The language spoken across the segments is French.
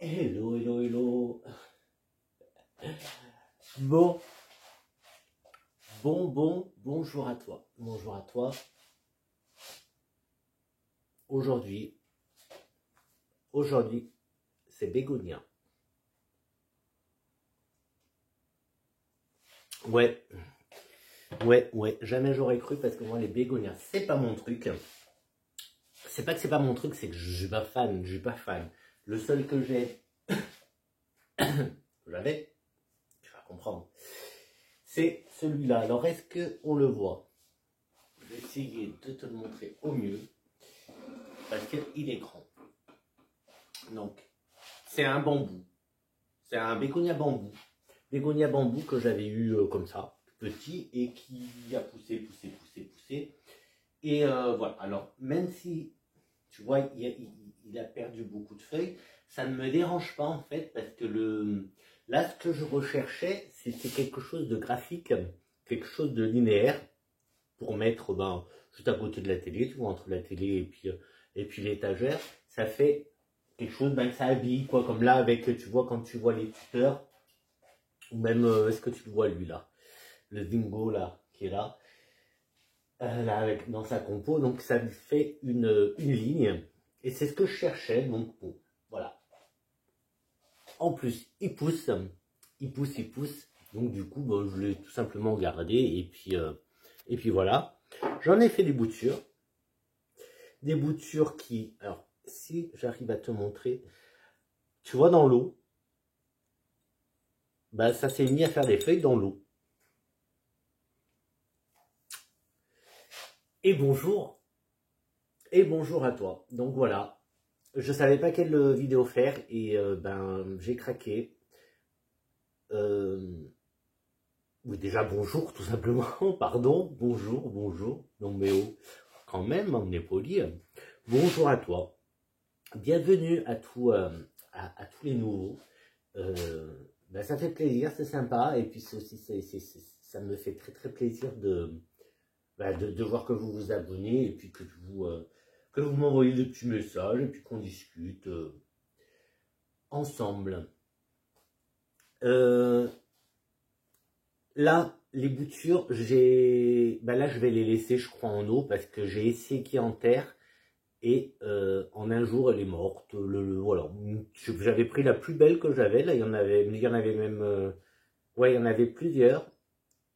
Hello, hello, hello. Bon, bonjour à toi. Bonjour à toi. Aujourd'hui, c'est bégonia. Ouais, jamais j'aurais cru parce que moi, les bégonias, c'est pas mon truc. C'est pas que c'est pas mon truc, c'est que je suis pas fan. Le seul que j'ai, j'avais, tu vas comprendre, c'est celui-là. Alors, est-ce qu'on le voit? Je vais essayer de te le montrer au mieux parce qu'il est grand. Donc, c'est un bambou. C'est un bégonia bambou. Bégonia bambou que j'avais eu comme ça, petit, et qui a poussé. Et voilà. Alors, même si, tu vois, il a perdu beaucoup de feuilles, ça ne me dérange pas en fait, parce que là, ce que je recherchais, c'était quelque chose de graphique, quelque chose de linéaire, pour mettre juste à côté de la télé, tu vois, entre la télé et puis l'étagère. Ça fait quelque chose que ça habille, quoi, comme là, avec, tu vois, quand tu vois les tuteurs, ou même, est-ce que tu le vois lui là, le dingo là, qui est là, dans sa compo, donc ça lui fait une ligne, et c'est ce que je cherchais, donc bon, voilà. En plus, il pousse, donc du coup, je l'ai tout simplement gardé, et puis voilà. J'en ai fait des boutures qui, alors, si j'arrive à te montrer, tu vois dans l'eau, ça s'est mis à faire des feuilles dans l'eau. Et bonjour à toi. Donc voilà, je savais pas quelle vidéo faire et j'ai craqué. Oui, déjà bonjour tout simplement, pardon, bonjour. Non mais oh, quand même, on est poli. Bonjour à toi. Bienvenue à tous les nouveaux. Ça fait plaisir, c'est sympa et puis ça me fait très plaisir de voir que vous vous abonnez et puis que vous m'envoyez des petits messages et puis qu'on discute ensemble. Là, les boutures, là je vais les laisser, je crois, en eau parce que j'ai essayé en terre et en un jour elle est morte. Voilà, j'avais pris la plus belle que j'avais. Là, il y en avait même, ouais, il y en avait plusieurs.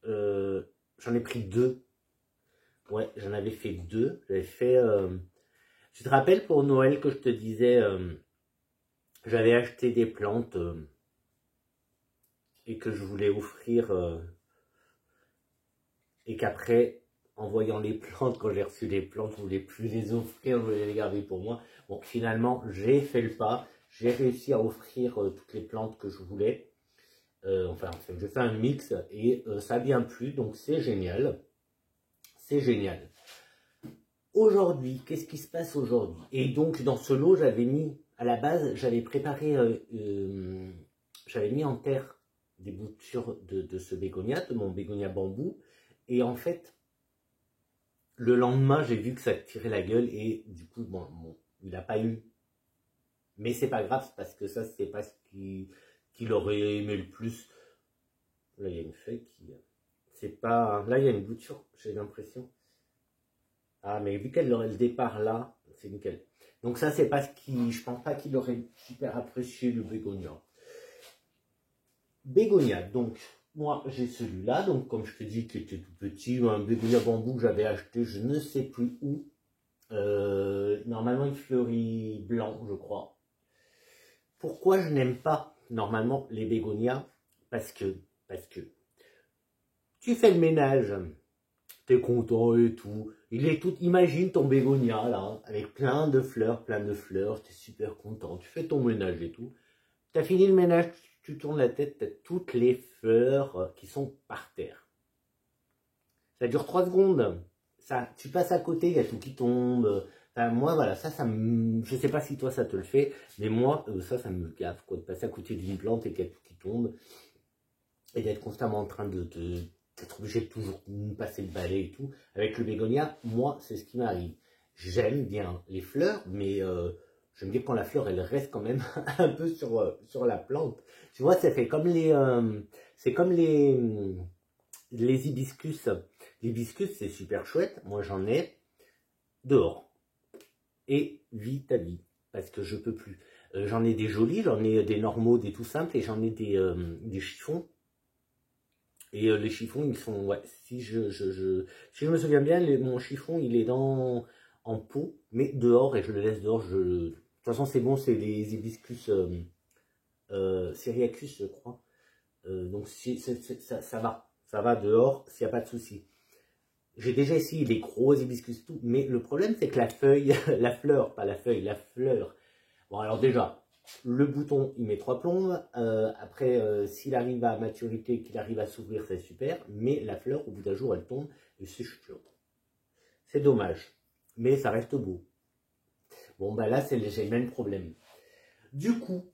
J'en ai pris deux. Ouais, j'en avais fait deux. J'avais fait. Tu te rappelles pour Noël que je te disais, j'avais acheté des plantes et que je voulais offrir et qu'après, en voyant les plantes, quand j'ai reçu les plantes, je ne voulais plus les offrir, je voulais les garder pour moi. Bon, finalement, j'ai fait le pas. J'ai réussi à offrir toutes les plantes que je voulais. Enfin, j'ai fait un mix et ça a bien plu, donc c'est génial. C'est génial. Aujourd'hui, qu'est-ce qui se passe aujourd'hui? Et donc, dans ce lot, j'avais mis, à la base, j'avais préparé, j'avais mis en terre des boutures de ce bégonia, de mon bégonia bambou. Et en fait, le lendemain, j'ai vu que ça tirait la gueule et du coup, bon il n'a pas eu. Mais c'est pas grave, parce que ça, c'est pas ce qu'il aurait aimé le plus. Là, il y a une feuille qui... C'est pas... Là, il y a une bouture, j'ai l'impression. Ah, mais vu qu'elle aurait le départ là, c'est nickel. Donc ça, c'est pas ce qui... Je pense pas qu'il aurait super apprécié le bégonia. Bégonia, donc, moi, j'ai celui-là. Donc, comme je te dis, qui était tout petit, un bégonia bambou que j'avais acheté, je ne sais plus où. Normalement, il fleurit blanc, je crois. Pourquoi je n'aime pas, normalement, les bégonias? Parce que tu fais le ménage, t'es content et tout. Imagine ton bégonia là, avec plein de fleurs, t'es super content. Tu fais ton ménage et tout. T'as fini le ménage, tu tournes la tête, t'as toutes les fleurs qui sont par terre. Ça dure 3 secondes. Ça, tu passes à côté, il y a tout qui tombe. Enfin, moi, voilà, je sais pas si toi ça te le fait, mais moi, ça me gaffe, quoi, de passer à côté d'une plante et qu'il y a tout qui tombe. Et d'être constamment en train d'être obligé de toujours passer le balai et tout. Avec le bégonia, moi, c'est ce qui m'arrive. J'aime bien les fleurs, mais je me dis quand la fleur, elle reste quand même un peu sur la plante. Tu vois, ça fait comme c'est comme les hibiscus. L'hibiscus, c'est super chouette. Moi, j'en ai dehors. Et vite à vie, parce que je peux plus. J'en ai des jolis, j'en ai des normaux, des tout simples, et j'en ai des chiffons. Et les chiffons, ils sont, ouais, si si je me souviens bien, mon chiffon, il est en pot, mais dehors, et je le laisse dehors. De toute façon, c'est bon, c'est les hibiscus Syriacus, je crois. Donc, ça va dehors, s'il n'y a pas de souci. J'ai déjà essayé les gros hibiscus tout, mais le problème, c'est que la feuille, la fleur, pas la feuille, la fleur. Bon, alors déjà, le bouton, il met 3 plombes. Après, s'il arrive à maturité, qu'il arrive à s'ouvrir, c'est super. Mais la fleur, au bout d'un jour, elle tombe et c'est chiant. C'est dommage. Mais ça reste beau. Bon, bah là, j'ai le même problème. Du coup,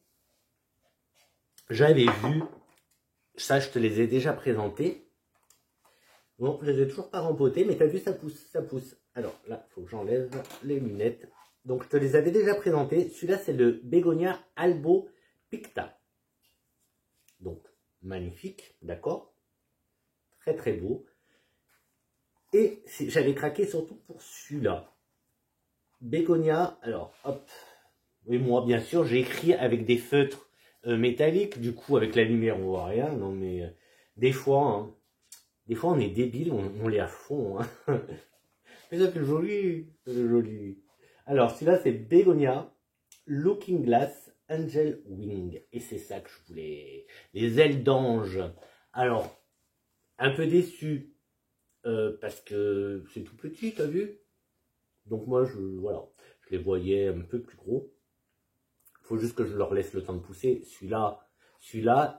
j'avais vu, ça, je te les ai déjà présentés. Bon, je les ai toujours pas rempotés, mais tu as vu, ça pousse, ça pousse. Alors là, il faut que j'enlève les lunettes. Donc, je te les avais déjà présentés. Celui-là, c'est le Bégonia Albo Picta. Donc, magnifique, d'accord? Très, très beau. Et j'avais craqué surtout pour celui-là. Bégonia, alors, hop. Et moi, bien sûr, j'ai écrit avec des feutres métalliques. Du coup, avec la lumière, on voit rien. Non, mais des fois, on est débile, on les à fond. Hein. Mais ça fait joli, c'est joli. Alors, celui-là, c'est Bégonia Looking Glass Angel Wing. Et c'est ça que je voulais. Les ailes d'ange. Alors, un peu déçu. Parce que c'est tout petit, t'as vu? Donc moi, voilà, je les voyais un peu plus gros. Il faut juste que je leur laisse le temps de pousser. Celui-là, celui-là,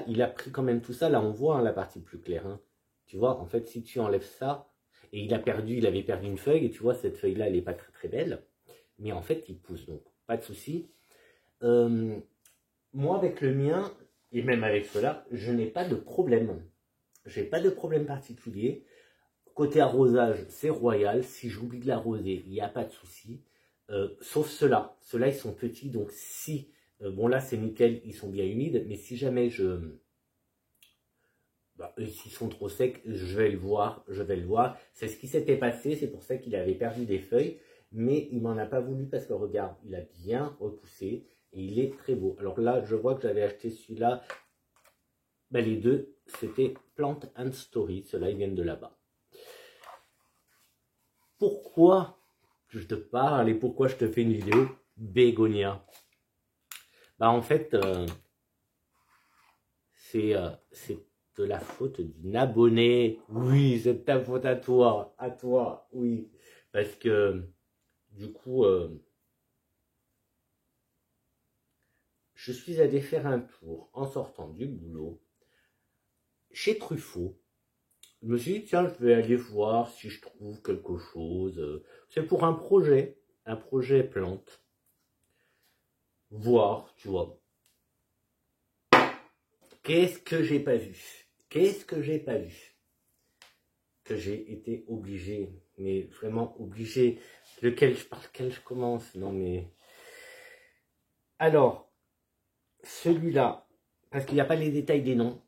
il a pris quand même tout ça. Là, on voit hein, la partie plus claire. Hein. Tu vois, en fait, si tu enlèves ça, et il avait perdu une feuille, et tu vois, cette feuille-là, elle n'est pas très très belle. Mais en fait, il pousse, donc pas de souci. Moi, avec le mien, et même avec cela, je n'ai pas de problème. Je n'ai pas de problème particulier. Côté arrosage, c'est royal. Si j'oublie de l'arroser, il n'y a pas de souci. Sauf ceux-là. Ceux-là, ils sont petits, donc si... bon, là, c'est nickel, ils sont bien humides, mais si jamais s'ils sont trop secs, je vais le voir. C'est ce qui s'était passé, c'est pour ça qu'il avait perdu des feuilles, mais il m'en a pas voulu parce que, regarde, il a bien repoussé et il est très beau. Alors là, je vois que j'avais acheté celui-là. Ben, les deux, c'était Plant and Story. Ceux-là, ils viennent de là-bas. Pourquoi je te parle et pourquoi je te fais une vidéo Bégonia? Bah en fait, c'est de la faute d'une abonnée. Oui, c'est de ta faute à toi, oui. Parce que, du coup, je suis allé faire un tour en sortant du boulot chez Truffaut. Je me suis dit, tiens, je vais aller voir si je trouve quelque chose. C'est pour un projet plante. Voir, tu vois. Qu'est-ce que j'ai pas vu? Qu'est-ce que j'ai pas vu? Que j'ai été obligé, mais vraiment obligé. Lequel je parle, lequel je commence? Non mais... Alors, celui-là, parce qu'il n'y a pas les détails des noms,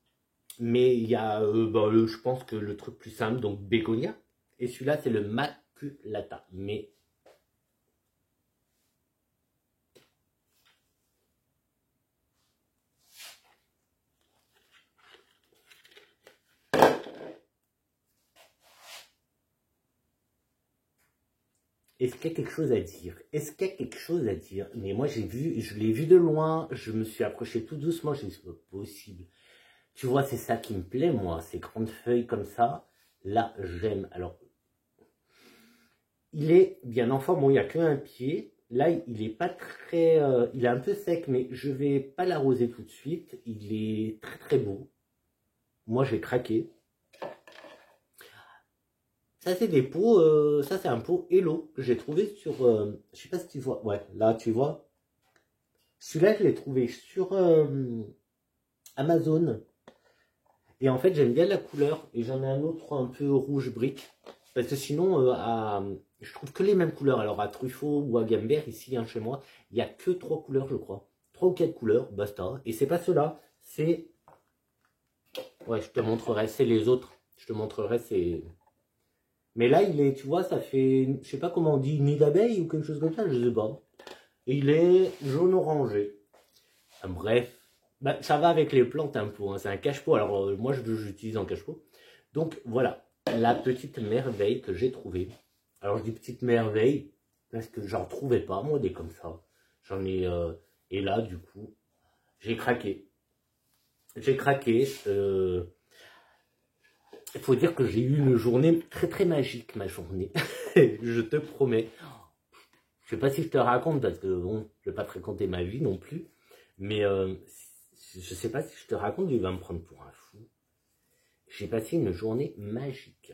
mais il y a, je pense que le truc plus simple, donc Bégonia. Et celui-là, c'est le Maculata. Mais... Est-ce qu'il y a quelque chose à dire? Est-ce qu'il y a quelque chose à dire? Mais moi, je l'ai vu de loin, je me suis approché tout doucement, je me suis dit, c'est pas possible. Tu vois, c'est ça qui me plaît, moi, ces grandes feuilles comme ça. Là, j'aime. Alors, il est bien en forme. Bon, il n'y a qu'un pied. Là, il est pas très... il est un peu sec, mais je vais pas l'arroser tout de suite. Il est très, très beau. Moi, j'ai craqué. Ça, c'est des pots... ça, c'est un pot Hello que j'ai trouvé sur... je sais pas si tu vois. Ouais, là, tu vois. Celui-là, je l'ai trouvé sur Amazon. Et en fait, j'aime bien la couleur. Et j'en ai un autre un peu rouge brique. Parce que sinon, je trouve que les mêmes couleurs. Alors à Truffaut ou à Gambert, ici, hein, chez moi, il n'y a que 3 couleurs, je crois. 3 ou 4 couleurs, basta. Et c'est pas cela, c'est... Ouais, je te montrerai, c'est les autres. Je te montrerai, c'est... Mais là, il est, tu vois, ça fait... Je sais pas comment on dit, nid d'abeille ou quelque chose comme ça, je sais pas. Et il est jaune-orangé. Bref. Bah, ça va avec les plantes un peu, hein. C'est un cache-pot. Alors, moi, j'utilise en cache-pot. Donc, voilà. La petite merveille que j'ai trouvée. Alors, je dis petite merveille parce que j'en trouvais pas, moi, des comme ça. J'en ai... et là, du coup, j'ai craqué. J'ai craqué. Il faut dire que j'ai eu une journée très, très magique, ma journée. Je te promets. Je sais pas si je te raconte, parce que, bon, je vais pas te raconter ma vie non plus. Mais je sais pas si je te raconte, il va me prendre pour un fou. J'ai passé une journée magique.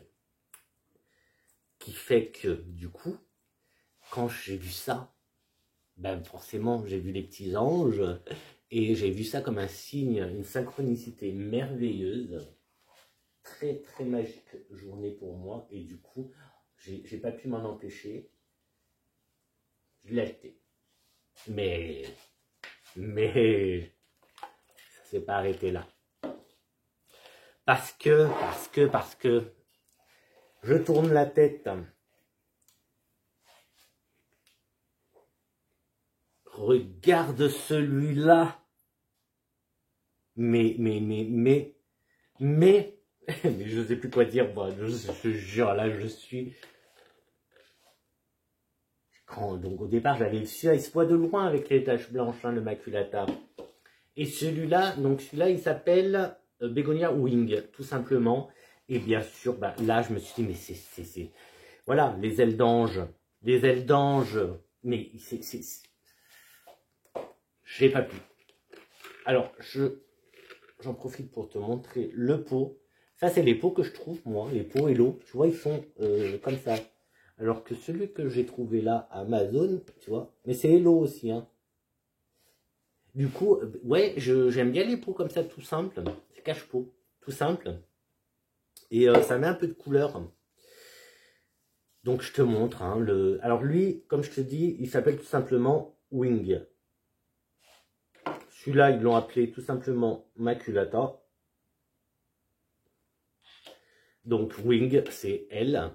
Qui fait que, du coup, quand j'ai vu ça, ben forcément, j'ai vu les petits anges. Et j'ai vu ça comme un signe, une synchronicité merveilleuse. Très, très magique journée pour moi. Et du coup, j'ai pas pu m'en empêcher. Je l'ai acheté. Mais ça s'est pas arrêté là. Parce que, je tourne la tête. Regarde celui-là. Mais, mais je sais plus quoi dire, moi. Je jure, là, je suis... Donc au départ, j'avais celui-là, il se voit de loin avec les taches blanches, hein, le maculata. Et celui-là, donc celui-là, il s'appelle Bégonia Wing, tout simplement. Et bien sûr, bah, là, je me suis dit, mais c'est... Voilà, les ailes d'ange. Les ailes d'ange. Mais j'ai pas pu. Alors, j'en profite pour te montrer le pot. Ça, c'est les pots que je trouve, moi, les pots Hello. Tu vois, ils sont comme ça. Alors que celui que j'ai trouvé là, Amazon, tu vois, mais c'est Hello aussi, hein. Du coup, ouais, j'aime bien les pots comme ça, tout simple. C'est cache-pot, tout simple. Et ça met un peu de couleur. Donc, je te montre, hein, alors lui, comme je te dis, il s'appelle tout simplement Wing. Celui-là, ils l'ont appelé tout simplement Maculata. Donc, Wing, c'est elle.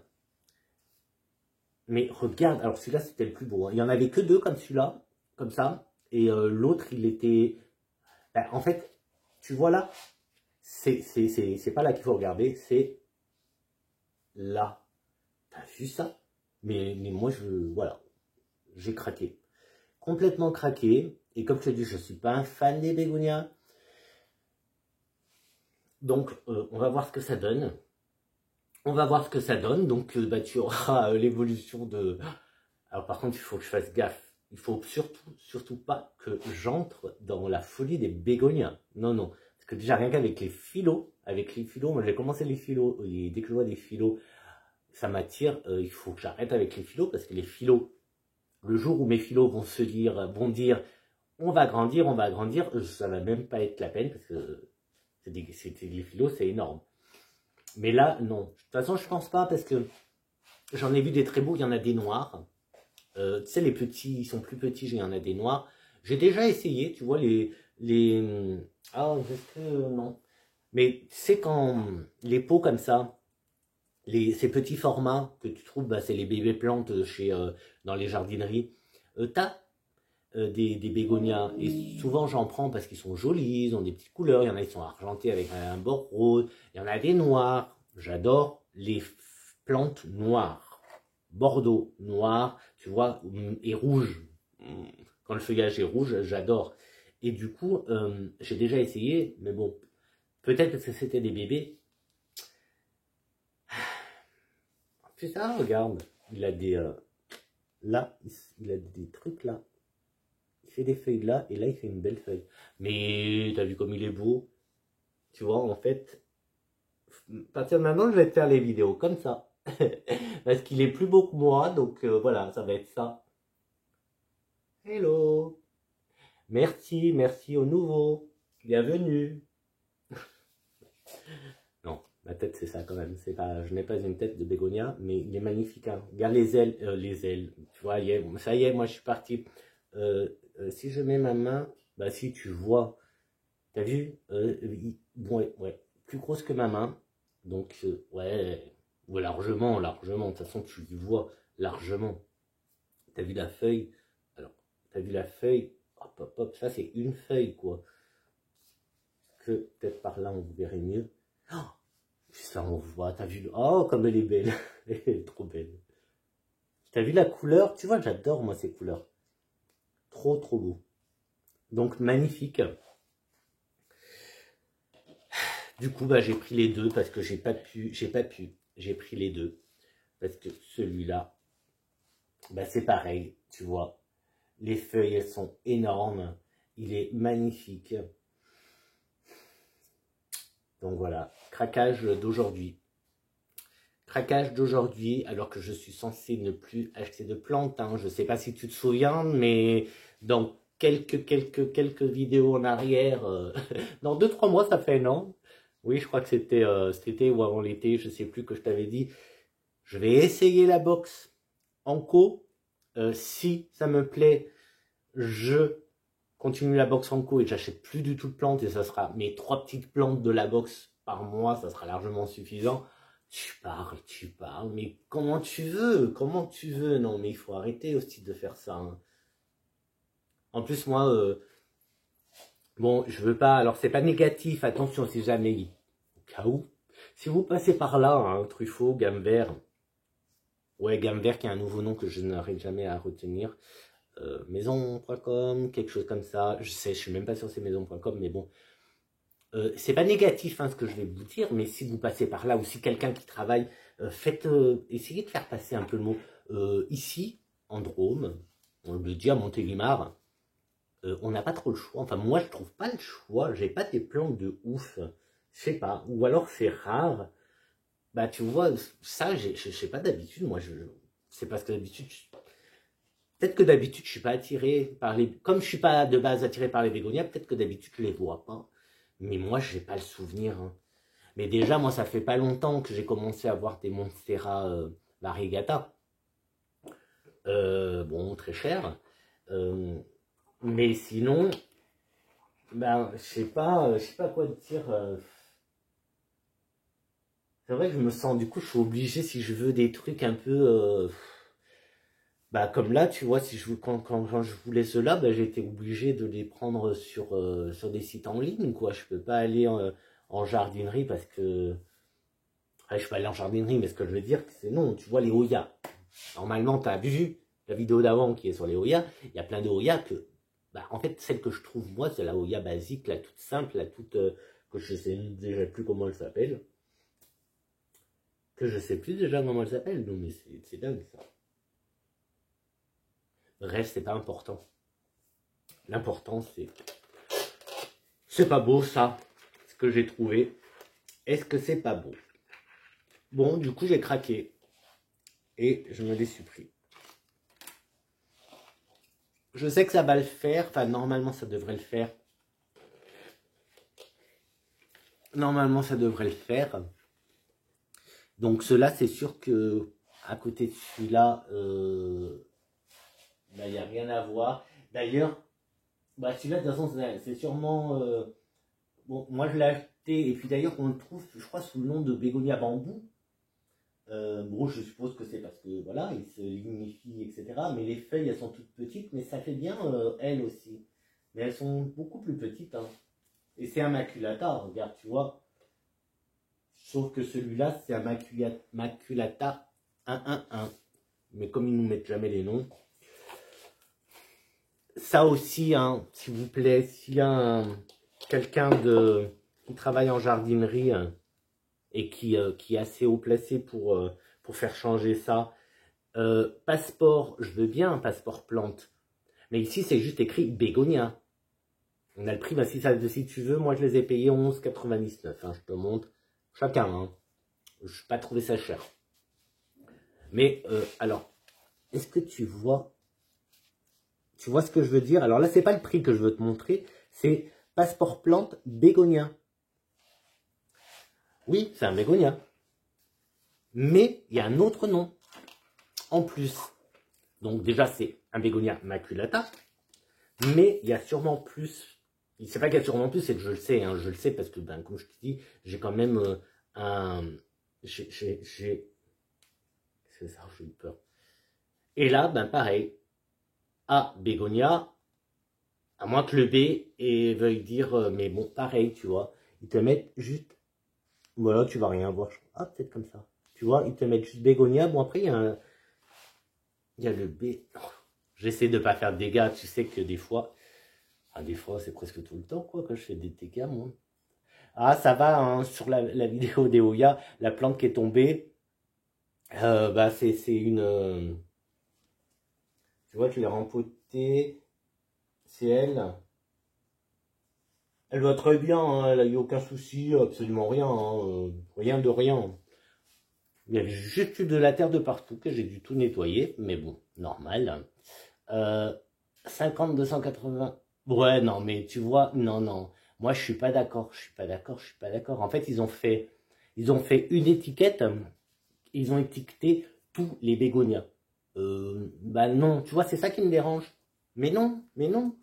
Mais regarde, alors celui-là, c'était le plus beau, hein. Il n'y en avait que 2 comme celui-là, comme ça. Et l'autre, il était... Ben, en fait, tu vois là, c'est pas là qu'il faut regarder, c'est là. T'as vu ça? Mais moi, voilà, j'ai craqué. Complètement craqué. Et comme je te dis, je ne suis pas un fan des bégonias. Donc, on va voir ce que ça donne. On va voir ce que ça donne. Donc, bah, tu auras l'évolution de... Alors, par contre, il faut que je fasse gaffe. Il faut surtout pas que j'entre dans la folie des bégonias. Non, non. Parce que déjà, rien qu'avec les phyllos, moi j'ai commencé les phyllos, et dès que je vois des phyllos, ça m'attire. Il faut que j'arrête avec les phyllos, parce que les phyllos, le jour où mes phyllos vont dire, on va grandir, ça va même pas être la peine, parce que les phyllos, c'est énorme. Mais là, non. De toute façon, je pense pas, parce que j'en ai vu des très beaux, il y en a des noirs. Tu sais, les petits, ils sont plus petits, il y en a des noirs. J'ai déjà essayé, tu vois, ah, est-ce que non. Mais c'est quand les pots comme ça, ces petits formats que tu trouves, bah, c'est les bébés plantes dans les jardineries. T'as des bégonias, et souvent j'en prends parce qu'ils sont jolis, ils ont des petites couleurs, il y en a qui sont argentés avec un bord rose, il y en a des noirs. J'adore les plantes noires. Bordeaux, noir, tu vois, et rouge. Quand le feuillage est rouge, j'adore. Et du coup, j'ai déjà essayé, mais bon, peut-être parce que c'était des bébés. C'est ça, regarde. Il a des... là, il a des trucs là. Il fait des feuilles là, et là, il fait une belle feuille. Mais, t'as vu comme il est beau? Tu vois, en fait, à partir de maintenant, je vais te faire les vidéos comme ça. Parce qu'il est plus beau que moi, donc voilà, ça va être ça. Hello! Merci au nouveau. Bienvenue. Non, Ma tête, c'est ça quand même. C'est pas, je n'ai pas une tête de bégonia, mais il est magnifique. Hein. Regarde les ailes, Tu vois, ça y est, moi je suis parti. Si je mets ma main, bah si tu vois, t'as vu, ouais, plus grosse que ma main. Donc ouais, largement. De toute façon, tu le vois largement. T'as vu la feuille? Alors, t'as vu la feuille? Hop, hop, hop. Ça c'est une feuille quoi. Que peut-être par là on vous verrait mieux. Oh, ça on voit, t'as vu, oh comme elle est belle, elle est trop belle. T'as vu la couleur, tu vois, j'adore moi ces couleurs. Trop trop beau. Donc magnifique. Du coup, bah, j'ai pris les deux parce que j'ai pas pu. J'ai pris les deux parce que celui-là, bah, c'est pareil, tu vois. Les feuilles, elles sont énormes. Il est magnifique. Donc voilà, craquage d'aujourd'hui. Craquage d'aujourd'hui, alors que je suis censé ne plus acheter de plantes. Hein. Je ne sais pas si tu te souviens, mais dans quelques vidéos en arrière, dans 2-3 mois, ça fait un an. Oui, je crois que c'était cet été ou avant l'été, je ne sais plus, que je t'avais dit. Je vais essayer la box Anko. Si ça me plaît, je continue la box Anko et j'achète plus du tout de plantes. Et ça sera mes 3 petites plantes de la box par mois, ça sera largement suffisant. Tu parles, mais comment tu veux, non mais il faut arrêter aussi de faire ça. Hein. En plus moi, bon je veux pas, alors c'est pas négatif, attention c'est jamais, au cas où, si vous passez par là, hein, Truffaut, Gamme Vert, ouais Gamme Vert qui a un nouveau nom que je n'arrive jamais à retenir, maison.com, quelque chose comme ça, je suis même pas sûr c'est maison.com, mais bon, c'est pas négatif hein, ce que je vais vous dire, mais si vous passez par là, ou si quelqu'un qui travaille, essayez de faire passer un peu le mot. Ici, en Drôme, on le dit à Montélimar, on n'a pas trop le choix. Enfin, moi, je trouve pas le choix. J'ai pas des plantes de ouf. Je sais pas. Ou alors, c'est rare. Bah, tu vois, ça, je sais pas d'habitude. Moi, c'est parce que d'habitude, peut-être que d'habitude, je suis pas attiré par les... Comme je suis pas de base attiré par les bégonias, peut-être que d'habitude, je les vois pas. Mais moi, je n'ai pas le souvenir. Hein. Mais déjà, moi, ça fait pas longtemps que j'ai commencé à voir des Monstera variegata. Bon, très cher. Mais sinon, ben, je sais pas quoi te dire. C'est vrai que je me sens, du coup, je suis obligé, si je veux des trucs un peu... bah, comme là, tu vois, si je, quand je voulais cela, bah, j'ai été obligé de les prendre sur des sites en ligne, quoi. Je peux pas aller en jardinerie parce que... Enfin, je peux aller en jardinerie, mais ce que je veux dire, c'est non, tu vois, les Hoya. Normalement, tu as vu la vidéo d'avant qui est sur les Hoya, il y a plein de Hoya que... Bah, en fait, celle que je trouve, moi, c'est la Hoya basique, la toute simple, la toute... que je sais déjà plus comment elle s'appelle. Que je sais plus déjà comment elle s'appelle, non, mais c'est dingue, ça. Bref, c'est pas important. L'important, c'est pas beau, ça, ce que j'ai trouvé. Est-ce que c'est pas beau? Bon, du coup, j'ai craqué. Et je me les suis pris. Je sais que ça va le faire. Enfin, normalement, ça devrait le faire. Normalement, ça devrait le faire. Donc, cela, c'est sûr que à côté de celui-là, bah, il n'y a rien à voir. D'ailleurs, bah, celui-là, de toute façon, c'est sûrement... bon, moi, je l'ai acheté. Et puis, d'ailleurs, on le trouve, je crois, sous le nom de bégonia bambou. Bon, je suppose que c'est parce que, voilà, il se lignifie, etc. Mais les feuilles, elles sont toutes petites, mais ça fait bien, elles aussi. Mais elles sont beaucoup plus petites, hein. Et c'est un maculata, regarde, tu vois. Sauf que celui-là, c'est un maculata 111. Mais comme ils nous mettent jamais les noms. Ça aussi, hein, s'il vous plaît, s'il y a quelqu'un qui travaille en jardinerie hein, et qui est assez haut placé pour faire changer ça, passeport, je veux bien un passeport plante. Mais ici, c'est juste écrit bégonia. On a le prix, bah, si tu veux, moi je les ai payés 11,99. Hein, je te montre. Chacun, hein. Je n'ai pas trouvé ça cher. Mais, alors, est-ce que tu vois ce que je veux dire? Alors là, c'est pas le prix que je veux te montrer, c'est passeport plante bégonia. Oui, c'est un bégonia. Mais il y a un autre nom en plus. Donc déjà, c'est un bégonia maculata. Mais il y a sûrement plus. C'est pas qu'il y a sûrement plus, c'est que je le sais. Hein, je le sais parce que, ben, comme je te dis, j'ai quand même un... C'est ça, j'ai eu peur. Et là, ben pareil. A, bégonia. À moins que le B veuille dire... mais bon, pareil, tu vois. Ils te mettent juste... Voilà, tu vas rien voir. Ah, peut-être comme ça. Tu vois, ils te mettent juste bégonia. Bon, après, il y a un... Il y a le B. J'essaie de pas faire de dégâts. Tu sais que des fois... Ah, des fois, c'est presque tout le temps, quoi, que je fais des dégâts, moi. Ah, ça va, hein, sur la vidéo des Oya, la plante qui est tombée, bah, c'est une... tu vois, tu l'as rempotée, c'est elle. Elle va très bien, hein, elle a eu aucun souci, absolument rien, hein, rien de rien. Il y avait juste eu de la terre de partout, que j'ai dû tout nettoyer, mais bon, normal. 50, 280... Ouais, non, mais tu vois, non, non. Moi, je suis pas d'accord, je suis pas d'accord, je suis pas d'accord. En fait, ils ont fait une étiquette, ils ont étiqueté tous les bégonias. Bah non, tu vois, c'est ça qui me dérange. Mais non, mais non.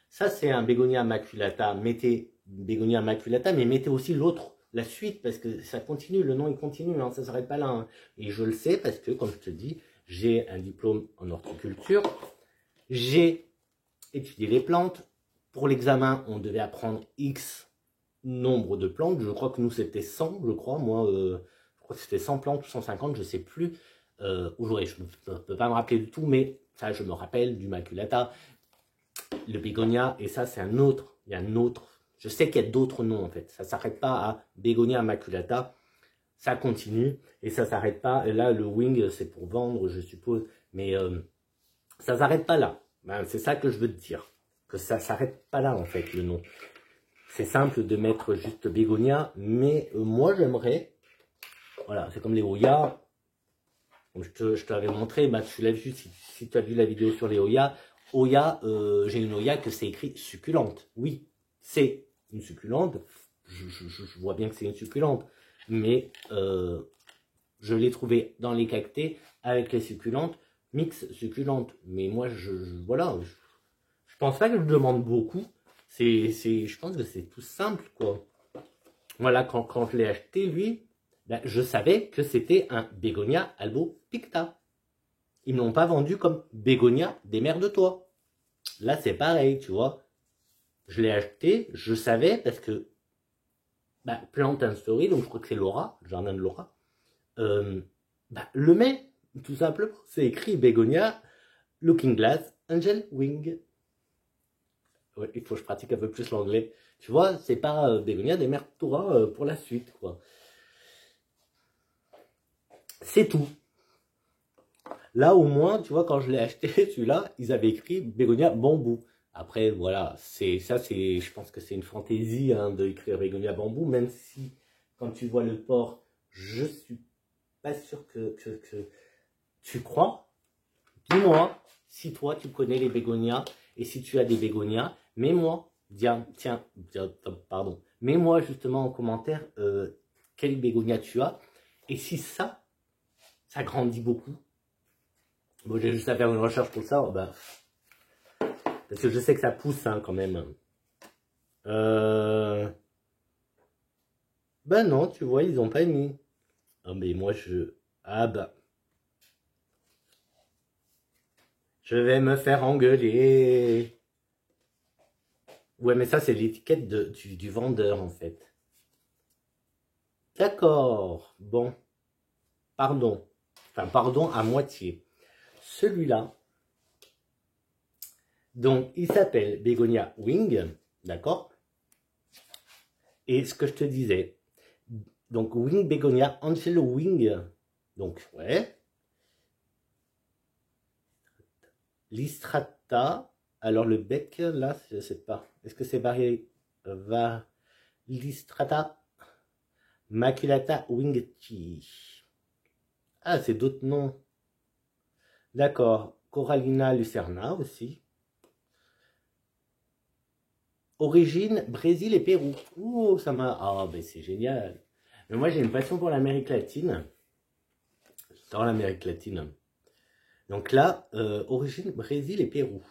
Ça, c'est un bégonia maculata. Mettez bégonia maculata, mais mettez aussi l'autre, la suite, parce que ça continue, le nom il continue, hein, ça s'arrête pas là. Hein. Et je le sais parce que, comme je te dis, j'ai un diplôme en horticulture, j'ai étudié les plantes. Pour l'examen, on devait apprendre X nombre de plantes. Je crois que nous, c'était 100, je crois. Moi, je crois que c'était 100 plantes ou 150, je ne sais plus. Aujourd'hui, je ne peux pas me rappeler du tout, mais ça, je me rappelle du maculata, le bégonia, et ça, c'est un autre. Il y a un autre. Je sais qu'il y a d'autres noms, en fait. Ça ne s'arrête pas à bégonia maculata. Ça continue, et ça ne s'arrête pas. Et là, le wing, c'est pour vendre, je suppose. Mais ça ne s'arrête pas là. Ben, c'est ça que je veux te dire. Que ça ne s'arrête pas là, en fait, le nom. C'est simple de mettre juste bégonia, mais moi, j'aimerais... Voilà, c'est comme les Oya. Je te l'avais montré, bah, tu l'as vu, si tu as vu la vidéo sur les Oya. Oya, j'ai une Oya que c'est écrit succulente. Oui, c'est une succulente. Je vois bien que c'est une succulente. Mais je l'ai trouvé dans les cactés avec les succulentes, mix succulente. Mais moi, voilà, je pense pas que je demande beaucoup. Je pense que c'est tout simple, quoi. Voilà, quand je l'ai acheté, lui, ben, je savais que c'était un bégonia albopicta. Ils ne l'ont pas vendu comme bégonia des mers de toit. Là, c'est pareil, tu vois. Je l'ai acheté, je savais, parce que ben, Plant and Story, donc je crois que c'est Laura, le jardin de Laura, ben, le met, tout simplement. C'est écrit bégonia Looking Glass Angel Wing. Ouais, il faut que je pratique un peu plus l'anglais. Tu vois, c'est pas bégonia des mers de Torah pour la suite, quoi. C'est tout. Là, au moins, tu vois, quand je l'ai acheté, celui-là, ils avaient écrit bégonia bambou. Après, voilà, je pense que c'est une fantaisie hein, d'écrire bégonia bambou, même si, quand tu vois le port, je suis pas sûr que tu crois. Dis-moi, si toi, tu connais les bégonias, et si tu as des bégonias, mets-moi, pardon, mets-moi justement en commentaire quel bégonia tu as, et si ça grandit beaucoup. Bon, j'ai juste à faire une recherche pour ça, ben, parce que je sais que ça pousse hein, quand même. Ben non, tu vois, ils ont pas mis. Ah mais moi ah bah. Je vais me faire engueuler. Ouais, mais ça c'est l'étiquette du vendeur en fait. D'accord, bon. Pardon. Enfin, pardon à moitié. Celui-là, donc, il s'appelle Bégonia Wing, d'accord? Et ce que je te disais, donc Wing Bégonia Angelo Wing, donc, ouais. Listrata, alors le bec, là, je sais pas. Est-ce que c'est Listrata Maculata Wingti? Ah, c'est d'autres noms. D'accord. Corallina lucerna aussi. Origine, Brésil et Pérou. Oh, ça m'a... Ah, ben c'est génial. Mais moi, j'ai une passion pour l'Amérique latine. J'adore l'Amérique latine. Donc là, origine Brésil et Pérou.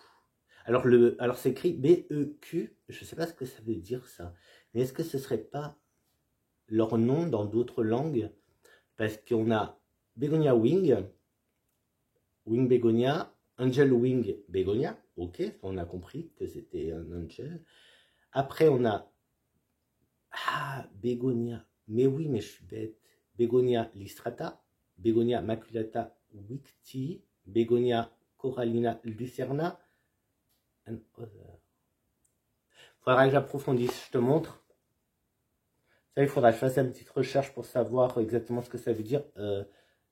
Alors c'est écrit B-E-Q. Je ne sais pas ce que ça veut dire ça. Mais est-ce que ce serait pas leur nom dans d'autres langues? Parce qu'on a Begonia Wing, Wing Begonia, Angel Wing Begonia. Ok, on a compris que c'était un angel. Après, on a Begonia. Mais oui, mais je suis bête. Begonia listrata, Begonia maculata wictii, Begonia corallina lucerna. Faudra que j'approfondisse, je te montre. Ça, il faudra que je fasse une petite recherche pour savoir exactement ce que ça veut dire.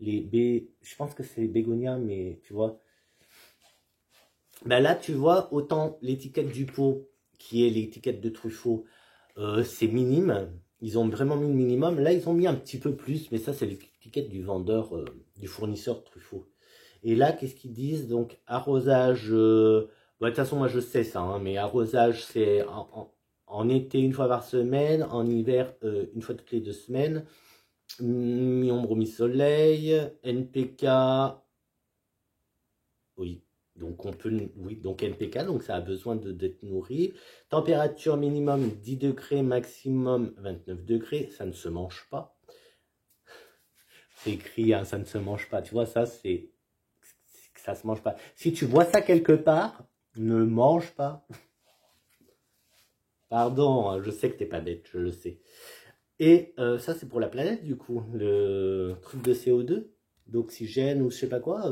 Je pense que c'est les bégonias, mais tu vois. Ben là, tu vois, autant l'étiquette du pot, qui est l'étiquette de Truffaut, c'est minime. Ils ont vraiment mis le minimum. Là, ils ont mis un petit peu plus, mais ça, c'est l'étiquette du vendeur, du fournisseur Truffaut. Et là, qu'est-ce qu'ils disent? Donc, arrosage, de toute façon, moi, je sais ça, hein, mais arrosage, c'est en été, une fois par semaine, en hiver, une fois toutes les 2 semaines, mi-ombre, mi-soleil, NPK, oui, donc oui, donc NPK, donc ça a besoin d'être nourri. Température minimum 10 degrés, maximum 29 degrés, ça ne se mange pas. C'est écrit, hein, ça ne se mange pas, tu vois, ça se mange pas. Si tu vois ça quelque part, ne mange pas. Pardon, je sais que t'es pas bête, je le sais. Et ça, c'est pour la planète, du coup, le truc de CO2, d'oxygène ou je sais pas quoi.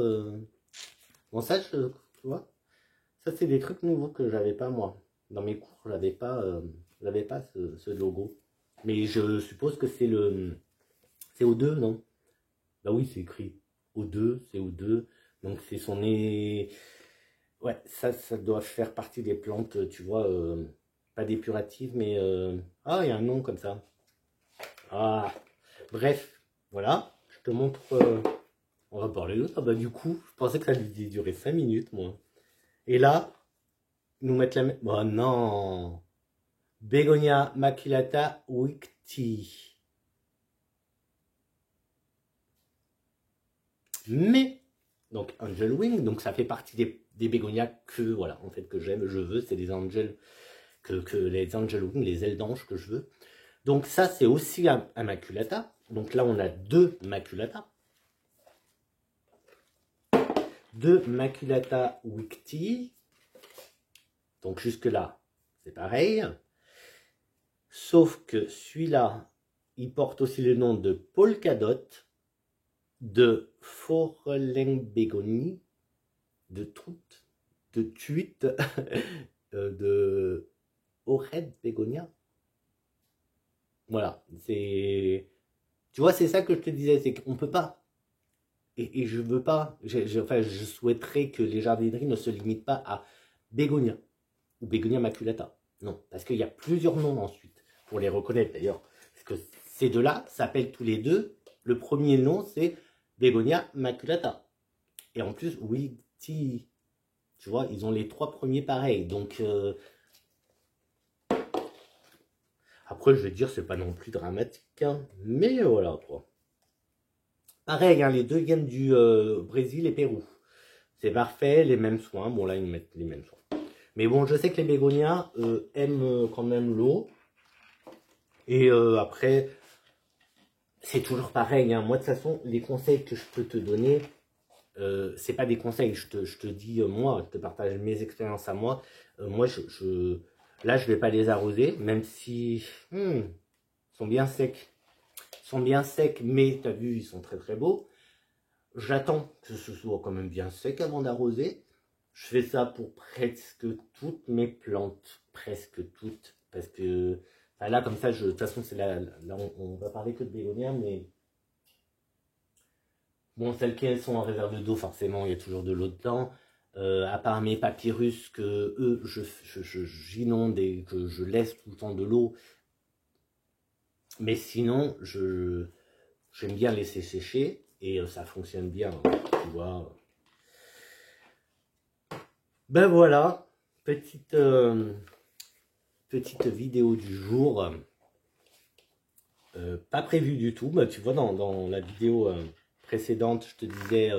Bon, ça, tu vois, ça, c'est des trucs nouveaux que j'avais pas, moi. Dans mes cours, j'avais pas ce logo. Mais je suppose que c'est le CO2, non? Bah oui, c'est écrit O2, CO2. Donc, c'est son nez. Ouais, ça doit faire partie des plantes, tu vois, pas dépuratives, mais... Ah, il y a un nom comme ça. Ah, bref, voilà, je te montre... on va parler d'autre. Ah bah du coup, je pensais que ça allait durer 5 minutes, moi. Et là, nous mettre la... Oh non. Begonia maculata wictii. Mais, donc Angel Wing, donc ça fait partie des bégonias que, voilà, en fait, que j'aime, je veux, c'est des angels, que les Angel Wing, les ailes d'ange que je veux. Donc ça, c'est aussi un maculata. Donc là, on a 2 maculata. 2 maculata wictii. Donc jusque-là, c'est pareil. Sauf que celui-là, il porte aussi le nom de polkadot, de forellenbegonie, de troute, de tuite, de ored begonia. Voilà, c'est... Tu vois, c'est ça que je te disais, c'est qu'on peut pas. Et je veux pas, enfin, je souhaiterais que les jardineries ne se limitent pas à bégonia ou bégonia maculata. Non, parce qu'il y a plusieurs noms ensuite, pour les reconnaître d'ailleurs. Parce que ces deux-là s'appellent tous les deux. Le premier nom, c'est bégonia maculata. Et en plus, oui, tu vois, ils ont les 3 premiers pareils. Donc, après, je vais dire, c'est pas non plus dramatique. Hein, mais voilà, quoi. Pareil, hein, les deux viennent du Brésil et Pérou. C'est parfait, les mêmes soins. Bon, là, ils mettent les mêmes soins. Mais bon, je sais que les bégonias aiment quand même l'eau. Et après, c'est toujours pareil. Hein. Moi, de toute façon, les conseils que je peux te donner, c'est pas des conseils. Je te dis, moi, je te partage mes expériences à moi. Moi, là, je vais pas les arroser, même si ils sont bien secs. Ils sont bien secs, mais tu as vu, ils sont très très beaux. J'attends que ce soit quand même bien sec avant d'arroser. Je fais ça pour presque toutes mes plantes. Presque toutes. Parce que enfin là, comme ça, de toute façon, c'est là on va parler que de bégonias, mais bon, celles qui elles sont en réserve d'eau, forcément, il y a toujours de l'eau dedans. À part mes papyrus que eux, j'inonde et que je laisse tout le temps de l'eau. Mais sinon, j'aime bien laisser sécher. Et ça fonctionne bien, tu vois. Ben voilà, petite vidéo du jour. Pas prévu du tout. Bah, tu vois, dans la vidéo précédente, je te disais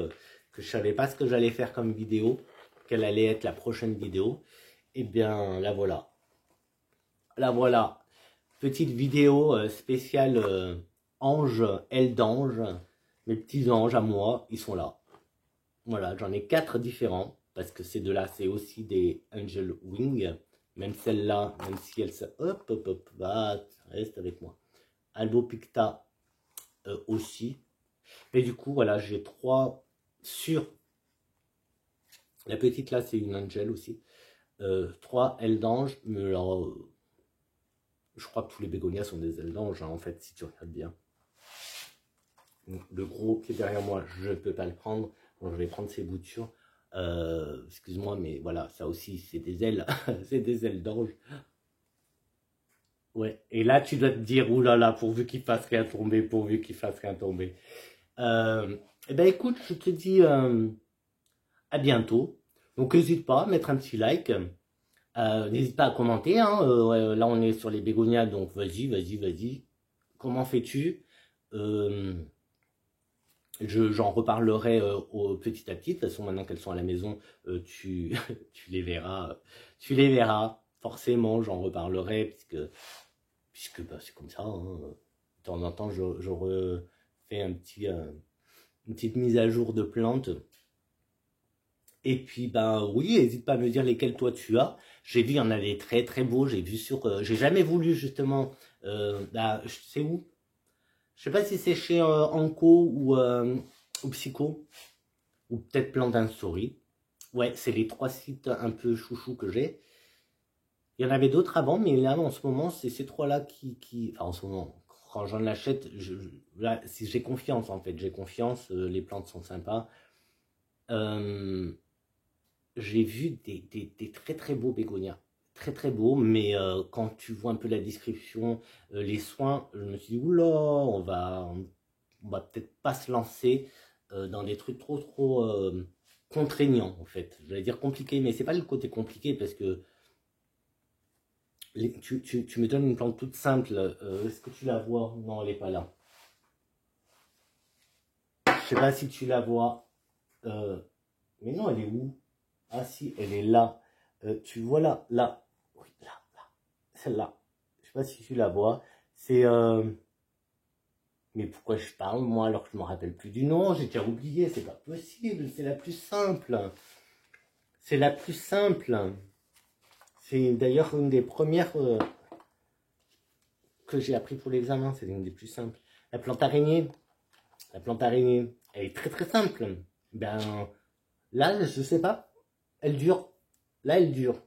que je savais pas ce que j'allais faire comme vidéo, quelle allait être la prochaine vidéo. Eh bien, la voilà. La voilà. Petite vidéo spéciale ange, aile d'ange. Mes petits anges à moi, ils sont là. Voilà, j'en ai 4 différents, parce que ces deux-là, c'est aussi des Angel Wing. Même celle-là, même si elle se... Hop, hop, hop, va, reste avec moi. Albopicta aussi. Et du coup, voilà, j'ai 3 sur... La petite là, c'est une Angel aussi. 3 ailes d'ange, mais alors... je crois que tous les bégonias sont des ailes d'ange, hein, en fait, si tu regardes bien. Donc, le gros qui est derrière moi, je ne peux pas le prendre. Donc, je vais prendre ses boutures. Excuse-moi, mais voilà, ça aussi, c'est des ailes. C'est des ailes d'ange. Ouais, et là, tu dois te dire, oulala, pourvu qu'il fasse rien tomber, pourvu qu'il fasse rien tomber. Eh ben, écoute, je te dis à bientôt. Donc, n'hésite pas à mettre un petit like. N'hésite pas à commenter, hein. Ouais, là, on est sur les bégonias, donc vas-y, vas-y, vas-y. Comment fais-tu? J'en reparlerai petit à petit. De toute façon, maintenant qu'elles sont à la maison, tu les verras. Tu les verras. Forcément, j'en reparlerai, puisque bah, c'est comme ça. Hein. De temps en temps, je refais une petite mise à jour de plantes. Et puis, ben oui, n'hésite pas à me dire lesquels toi tu as. J'ai vu, il y en a des très très beaux. J'ai vu sur... j'ai jamais voulu, justement... c'est où? Je sais pas si c'est chez Anko ou Psycho, ou peut-être Plan d'un Souris. Ouais, c'est les 3 sites un peu chouchou que j'ai. Il y en avait d'autres avant, mais là, en ce moment, c'est ces 3-là qui... Enfin, en ce moment, quand j'en achète, là, si j'ai confiance, en fait. J'ai confiance, les plantes sont sympas. J'ai vu des très très beaux bégonias. Très très beaux, mais quand tu vois un peu la description, les soins, je me suis dit, oula, on va peut-être pas se lancer dans des trucs trop contraignants, en fait. Je vais dire compliqué, mais c'est pas le côté compliqué, parce que tu me donnes une plante toute simple. Est-ce que tu la vois? Non, elle est pas là. Je sais pas si tu la vois. Mais non, elle est où? Ah si, elle est là. Tu vois là, là. Oui, là, là. Celle-là. Je sais pas si tu la vois. C'est... Mais pourquoi je parle, moi, alors que je me rappelle plus du nom? J'ai déjà oublié, c'est pas possible. C'est la plus simple. C'est la plus simple. C'est d'ailleurs une des premières que j'ai appris pour l'examen. C'est une des plus simples. La plante araignée. La plante araignée, elle est très très simple. Ben, là, je sais pas. Elle dure. Là, elle dure.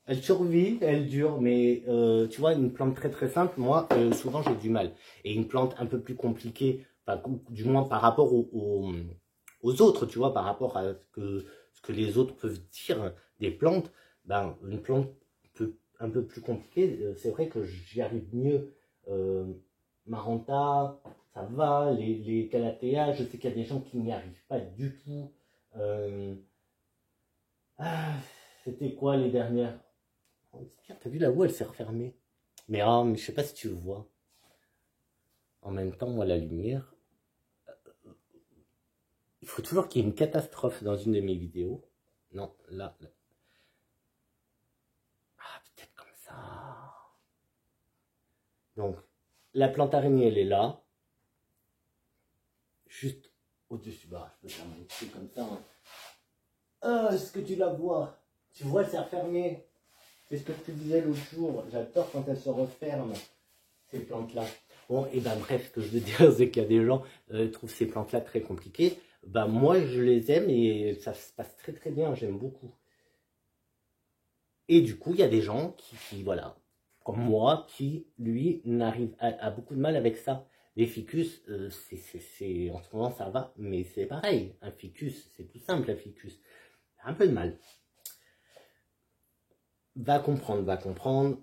Elle survit, elle dure, mais tu vois, une plante très très simple, moi, souvent j'ai du mal. Et une plante un peu plus compliquée, enfin, du moins par rapport aux autres, tu vois, par rapport à ce que les autres peuvent dire des plantes, ben, une plante un peu plus compliquée, c'est vrai que j'y arrive mieux. Maranta, ça va, les Calathea, je sais qu'il y a des gens qui n'y arrivent pas du tout. C'était quoi les dernières? T'as vu là-haut, elle s'est refermée. Mais, mais je sais pas si tu le vois. En même temps, moi, la lumière. Il faut toujours qu'il y ait une catastrophe dans une de mes vidéos. Non, là. Ah, peut-être comme ça. Donc, la plante araignée, elle est là. Juste au-dessus. Bah, je peux faire un truc comme ça. Hein. Ah, est-ce que tu la vois? Tu vois, elle s'est refermée. C'est ce que je te disais l'autre jour. J'adore quand elle se referme, ces plantes-là. Bon, et ben bref, ce que je veux dire, c'est qu'il y a des gens qui trouvent ces plantes-là très compliquées. Ben moi, je les aime et ça se passe très très bien, j'aime beaucoup. Et du coup, il y a des gens voilà, comme moi, qui, lui, n'arrive à beaucoup de mal avec ça. Les ficus, en ce moment, ça va, mais c'est pareil. Un ficus, c'est tout simple, un ficus. Un peu de mal. Va comprendre, va comprendre.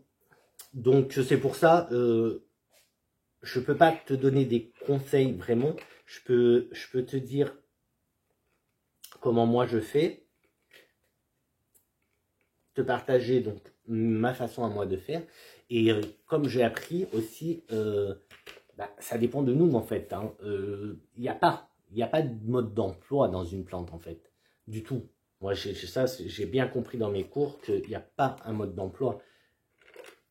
Donc, c'est pour ça... je peux pas te donner des conseils vraiment. Je peux te dire comment moi je fais, te partager donc ma façon à moi de faire. Et comme j'ai appris aussi, bah, ça dépend de nous en fait. Il n'y a pas de mode d'emploi dans une plante en fait, du tout. Moi, j'ai bien compris dans mes cours qu'il n'y a pas un mode d'emploi.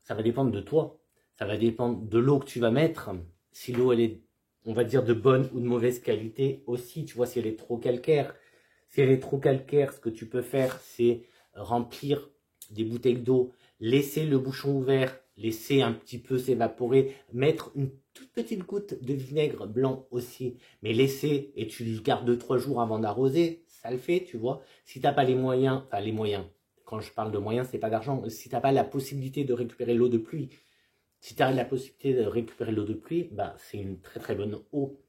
Ça va dépendre de toi. Ça va dépendre de l'eau que tu vas mettre. Si l'eau, elle est, on va dire, de bonne ou de mauvaise qualité aussi. Tu vois, si elle est trop calcaire. Si elle est trop calcaire, ce que tu peux faire, c'est remplir des bouteilles d'eau, laisser le bouchon ouvert, laisser un petit peu s'évaporer, mettre une toute petite goutte de vinaigre blanc aussi, mais laisser, et tu le gardes 2-3 jours avant d'arroser, ça le fait, tu vois. Si tu n'as pas les moyens, enfin les moyens, quand je parle de moyens, c'est pas d'argent, si tu n'as pas la possibilité de récupérer l'eau de pluie, si tu as la possibilité de récupérer l'eau de pluie, bah, c'est une très très bonne eau.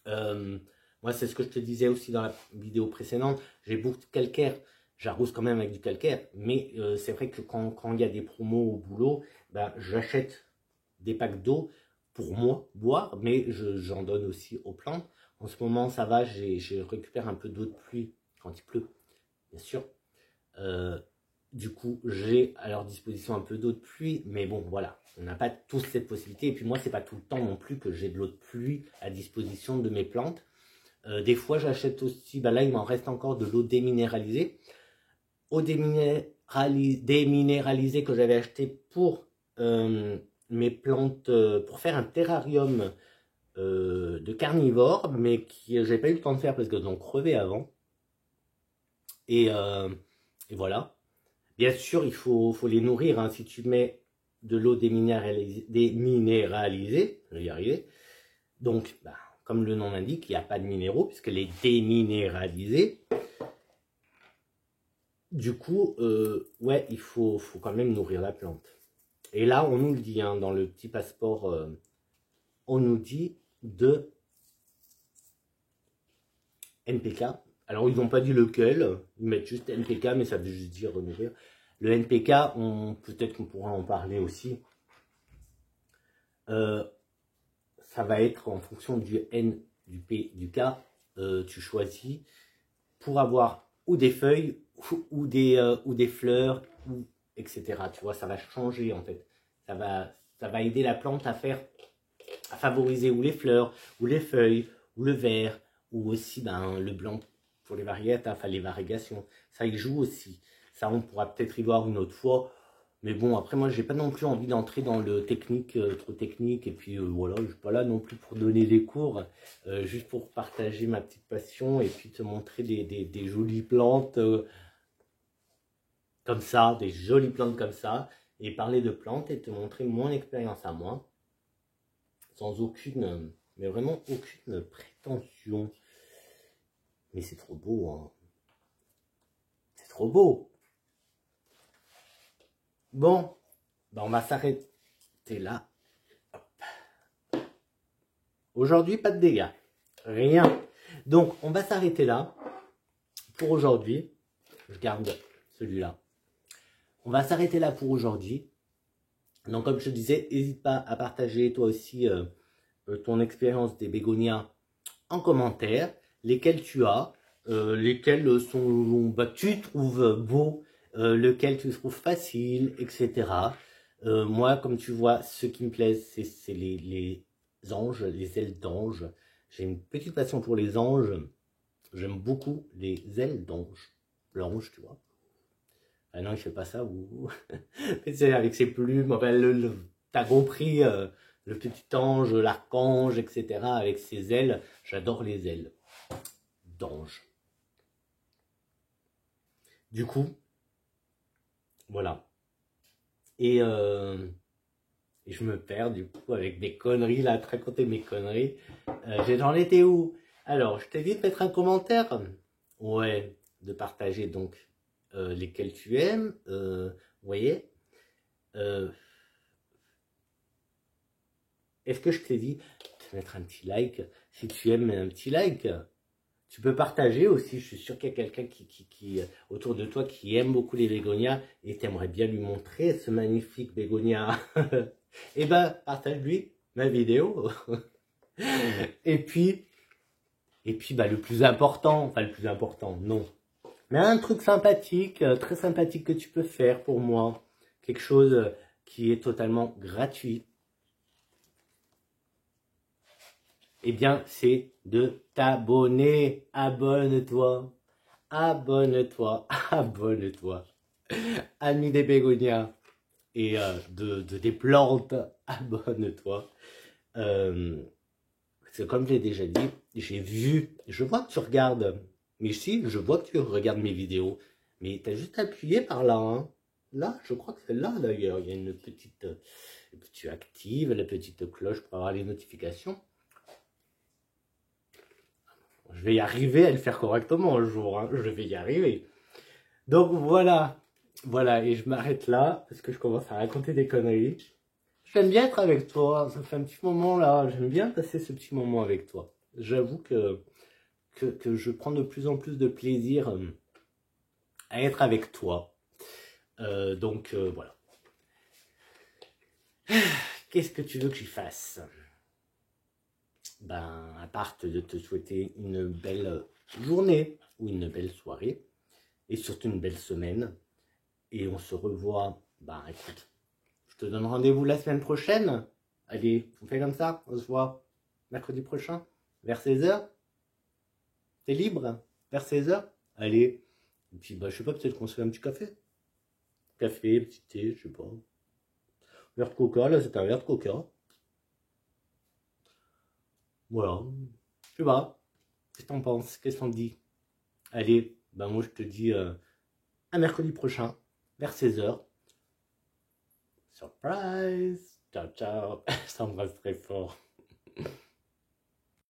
Moi, c'est ce que je te disais aussi dans la vidéo précédente, j'ai beaucoup de calcaire. J'arrose quand même avec du calcaire, mais c'est vrai que quand il y a des promos au boulot, ben, j'achète des packs d'eau pour moi boire, mais j'en donne aussi aux plantes. En ce moment, ça va, je récupère un peu d'eau de pluie quand il pleut, bien sûr. Du coup, j'ai à leur disposition un peu d'eau de pluie, mais bon, voilà, on n'a pas tous cette possibilité. Et puis moi, c'est pas tout le temps non plus que j'ai de l'eau de pluie à disposition de mes plantes. Des fois, j'achète aussi, ben là, il m'en reste encore de l'eau déminéralisée. Eau déminéralisée que j'avais acheté pour mes plantes, pour faire un terrarium de carnivores, mais que j'ai pas eu le temps de faire parce qu'elles ont crevé avant. Et voilà. Bien sûr, il faut les nourrir. Hein. Si tu mets de l'eau déminéralisée, je vais y arriver. Donc, bah, comme le nom l'indique, il n'y a pas de minéraux puisqu'elle est déminéralisée. Du coup, ouais, il faut quand même nourrir la plante. Et là, on nous le dit, hein, dans le petit passeport, on nous dit de NPK. Alors, ils n'ont pas dit lequel, ils mettent juste NPK, mais ça veut juste dire nourrir. Le NPK, peut-être qu'on pourra en parler aussi. Ça va être en fonction du N, du P, du K. Tu choisis pour avoir ou des feuilles, ou des fleurs, ou etc. Tu vois, ça va changer en fait. Ça va aider la plante à favoriser ou les fleurs, ou les feuilles, ou le vert, ou aussi ben, le blanc pour les variétés, enfin les variations. Ça y joue aussi. Ça, on pourra peut-être y voir une autre fois. Mais bon, après, moi, j'ai pas non plus envie d'entrer dans le technique, trop technique. Et puis, voilà, je suis pas là non plus pour donner des cours. Juste pour partager ma petite passion et puis te montrer des jolies plantes comme ça, des jolies plantes comme ça. Et parler de plantes et te montrer mon expérience à moi. Sans aucune, mais vraiment aucune prétention. Mais c'est trop beau, hein. C'est trop beau. Bon, ben on va s'arrêter là. Aujourd'hui, pas de dégâts. Rien. Donc, on va s'arrêter là pour aujourd'hui. Je garde celui-là. On va s'arrêter là pour aujourd'hui. Donc, comme je te disais, n'hésite pas à partager toi aussi ton expérience des bégonias en commentaire. Lesquels tu as, lesquels sont, bah, tu trouves beaux, lequel tu trouves facile, etc. Moi, comme tu vois, ce qui me plaisent, c'est les anges, les ailes d'ange. J'ai une petite passion pour les anges. J'aime beaucoup les ailes d'ange. L'ange, tu vois. Ah non, il fait pas ça. Ou... c'est avec ses plumes. Enfin, t'as compris, le petit ange, l'archange, etc. Avec ses ailes. J'adore les ailes d'ange. Du coup, voilà. Et je me perds du coup avec des conneries là, te raconter mes conneries. J'en étais où? Alors, je t'ai dit de mettre un commentaire. Ouais, de partager donc lesquels tu aimes. Vous voyez. Est-ce que je t'ai dit de mettre un petit like? Si tu aimes, un petit like. Tu peux partager aussi, je suis sûr qu'il y a quelqu'un qui autour de toi qui aime beaucoup les bégonias et t'aimerais bien lui montrer ce magnifique bégonia. Eh ben, partage-lui ma vidéo. et puis bah, le plus important, enfin le plus important, non. Mais un truc sympathique, très sympathique que tu peux faire pour moi. Quelque chose qui est totalement gratuit, eh bien, c'est de t'abonner. Abonne-toi, abonne-toi, abonne-toi. Ami des bégonias et des plantes, abonne-toi. C'est comme j'ai déjà dit, je vois que tu regardes, mais si, je vois que tu regardes mes vidéos, mais tu as juste appuyé par là, hein. Là, je crois que c'est là d'ailleurs, il y a une petite, tu actives la petite cloche pour avoir les notifications. Je vais y arriver à le faire correctement un jour, hein. Je vais y arriver. Donc voilà, voilà, et je m'arrête là, parce que je commence à raconter des conneries. J'aime bien être avec toi, ça fait un petit moment là, j'aime bien passer ce petit moment avec toi. J'avoue que je prends de plus en plus de plaisir à être avec toi. Donc voilà. Qu'est-ce que tu veux que j'y fasse? Ben, à part de te souhaiter une belle journée ou une belle soirée, et surtout une belle semaine. Et on se revoit, ben écoute, je te donne rendez-vous la semaine prochaine. Allez, on fait comme ça, on se voit mercredi prochain, vers 16h. T'es libre? Vers 16h? Allez. Et puis, bah, je sais pas, peut-être qu'on se fait un petit café. Café, petit thé, je sais pas. Verre de coca, là, c'est un verre de coca. Voilà. Je sais pas. Qu'est-ce que t'en penses? Qu'est-ce qu'on te dit? Allez, bah, moi, je te dis à mercredi prochain, vers 16h. Surprise! Ciao, ciao! Je t'embrasse très fort.